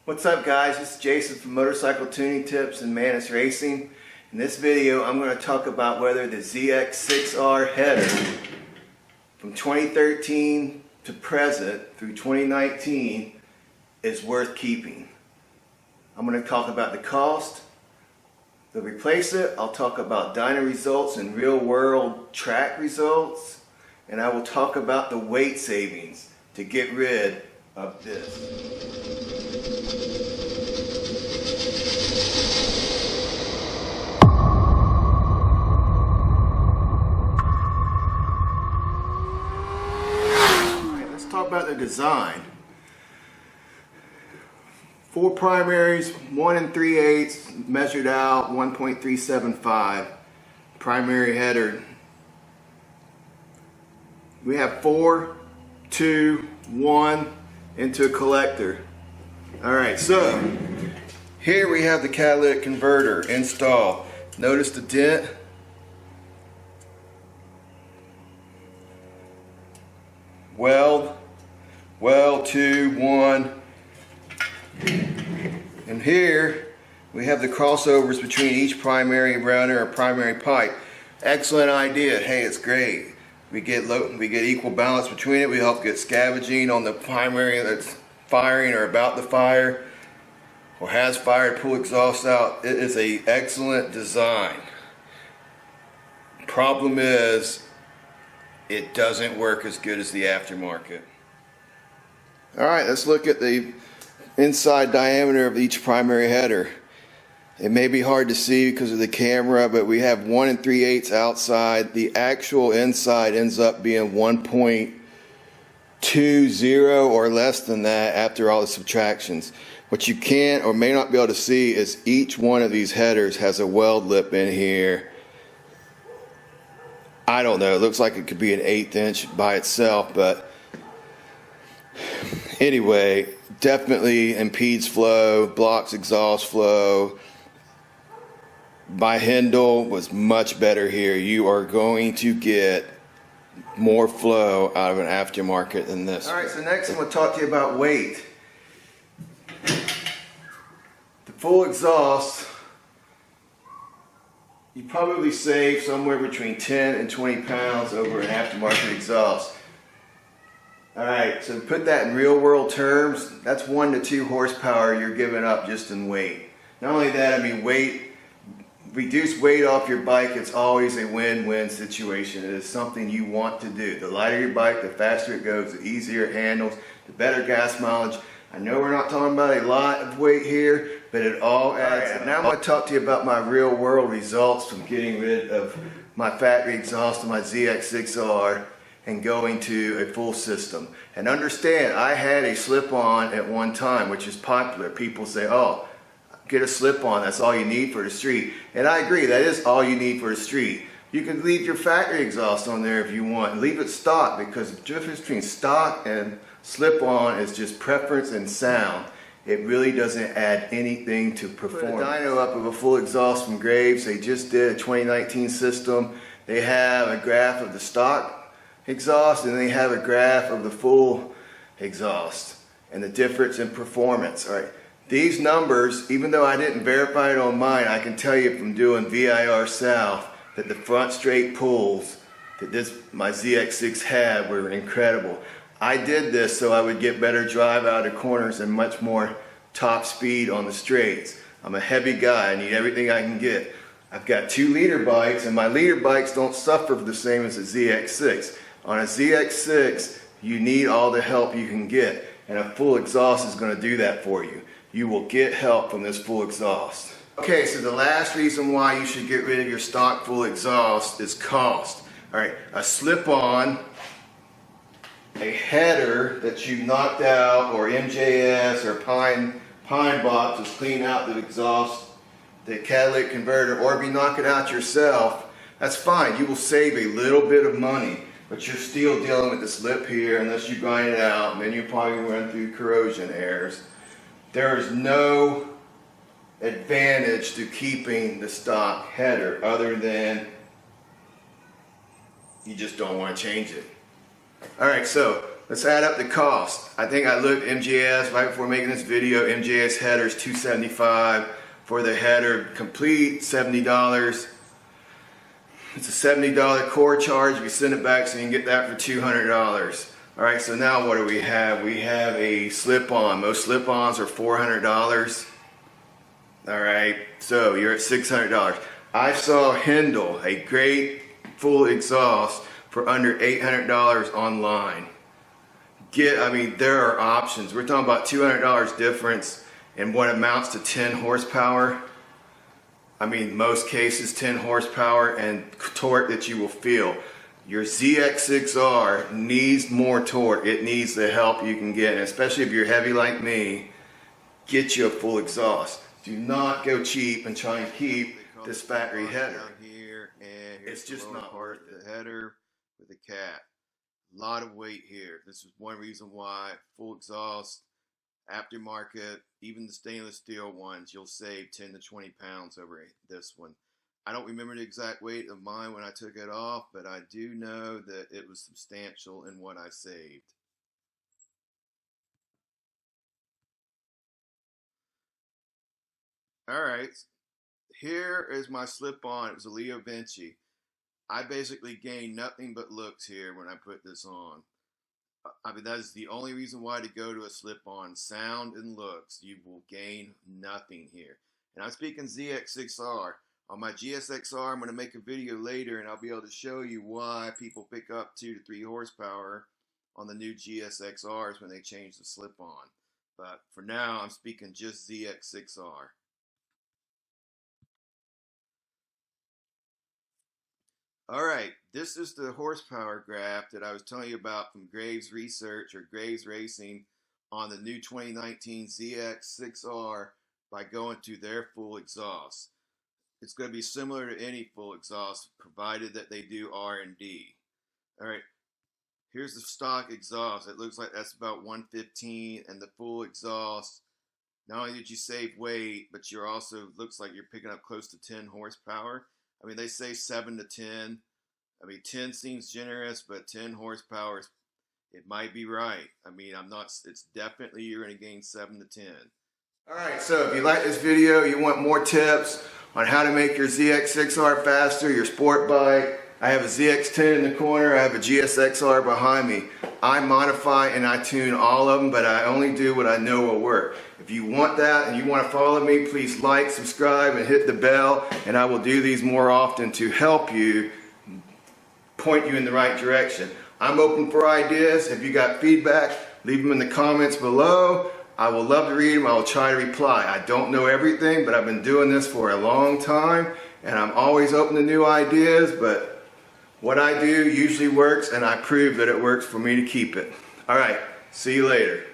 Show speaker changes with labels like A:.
A: What's up guys, this is Jason from Motorcycle Tuning Tips and Roadracing. In this video I'm going to talk about whether the ZX6R header from 2013 to present through 2019 is worth keeping. I'm going to talk about the cost to replace it. I'll talk about dyno results and real world track results, and I will talk about the weight savings to get rid of this. Talk about the design. 4 primaries, 1 3/8 measured out, 1.375 primary header. We have 4, 2, 1 into a collector. Alright, so here we have the catalytic converter installed. Notice the dent. Weld 2, 1, and here we have the crossovers between each primary runner or primary pipe. Excellent idea. Hey, it's great. We get equal balance between it. We help get scavenging on the primary that's firing or about to fire or has fired. Pull exhaust out. It is an excellent design. Problem is, it doesn't work as good as the aftermarket. Alright, let's look at the inside diameter of each primary header. It may be hard to see because of the camera, but we have 1 3/8 outside. The actual inside ends up being 1.20 or less than that after all the subtractions. What you can't or may not be able to see is each one of these headers has a weld lip in here. I don't know, it looks like it could be an 1/8 inch by itself, but anyway, definitely impedes flow, blocks exhaust flow. My Hindle was much better here. You are going to get more flow out of an aftermarket than this. Alright, so next I'm going to talk to you about weight. The full exhaust, you probably save somewhere between 10 and 20 pounds over an aftermarket exhaust. Alright, so put that in real world terms, that's 1 to 2 horsepower you're giving up just in weight. Not only that, I mean reduce weight off your bike, it's always a win-win situation. It is something you want to do. The lighter your bike, the faster it goes, the easier it handles, the better gas mileage. I know we're not talking about a lot of weight here, but it all adds up. Now I'm going to talk to you about my real world results from getting rid of my factory exhaust on my ZX6R and going to a full system. And understand, I had a slip-on at one time, which is popular. People say, oh, get a slip-on, that's all you need for the street. And I agree, that is all you need for the street. You can leave your factory exhaust on there if you want. Leave it stock, because the difference between stock and slip-on is just preference and sound. It really doesn't add anything to performance. Put a dyno up of a full exhaust from Graves. They just did a 2019 system. They have a graph of the stock exhaust and they have a graph of the full exhaust and the difference in performance. All right. These numbers, even though I didn't verify it on mine, I can tell you from doing VIR South that the front straight pulls that my ZX6 had were incredible. I did this so I would get better drive out of corners and much more top speed on the straights. I'm a heavy guy, I need everything I can get. I've got 2 liter bikes and my liter bikes don't suffer the same as a ZX6. On a ZX6, you need all the help you can get, and a full exhaust is going to do that for you. You will get help from this full exhaust. Okay, so the last reason why you should get rid of your stock full exhaust is cost. Alright, a slip-on, a header that you knocked out, or MJS or pine box, just clean out the exhaust, the catalytic converter, or if you knock it out yourself, that's fine. You will save a little bit of money, but you're still dealing with this lip here unless you grind it out, and then you probably run through corrosion errors. There is no advantage to keeping the stock header other than you just don't want to change it. Alright, so let's add up the cost. I think I looked MGS right before making this video. MGS headers $275 for the header complete, $70. It's a $70 core charge. You send it back so you can get that for $200. All right, so now what do we have? We have a slip-on. Most slip-ons are $400. All right, so you're at $600. I saw Hindle, a great full exhaust, for under $800 online. I mean, there are options. We're talking about $200 difference in what amounts to 10 horsepower. I mean, most cases 10 horsepower and torque that you will feel. Your ZX6R needs more torque. It needs the help you can get, and especially if you're heavy like me, get you a full exhaust. Do not go cheap and try and keep this factory header. Here, and it's just not worth it. The header with a cap. A lot of weight here. This is one reason why full exhaust, aftermarket, even the stainless steel ones, you'll save 10 to 20 pounds over this one. I don't remember the exact weight of mine when I took it off, but I do know that it was substantial in what I saved. Alright, here is my slip-on. It was a Leo Vinci. I basically gained nothing but looks here when I put this on. I mean, that is the only reason why to go to a slip-on. Sound and looks. You will gain nothing here. And I'm speaking ZX6R. On my GSXR, I'm going to make a video later and I'll be able to show you why people pick up 2 to 3 horsepower on the new GSXRs when they change the slip-on. But for now, I'm speaking just ZX6R. Alright, this is the horsepower graph that I was telling you about from Graves Research or Graves Racing on the new 2019 ZX6R by going to their full exhaust. It's going to be similar to any full exhaust provided that they do R&D. Alright, here's the stock exhaust. It looks like that's about 115, and the full exhaust, not only did you save weight, but you're also, looks like you're picking up close to 10 horsepower. I mean, they say 7 to 10. I mean, 10 seems generous, but 10 horsepower, it might be right. I mean, it's definitely, you're going to gain 7 to 10. All right, so if you like this video, you want more tips on how to make your ZX6R faster, your sport bike, I have a ZX10 in the corner, I have a GSXR behind me. I modify and I tune all of them, but I only do what I know will work. If you want that and you want to follow me, please like, subscribe, and hit the bell, and I will do these more often to help you, point you in the right direction. I'm open for ideas. If you got feedback, leave them in the comments below. I will love to read them. I will try to reply. I don't know everything, but I've been doing this for a long time, and I'm always open to new ideas, but what I do usually works, and I prove that it works for me to keep it. All right, see you later.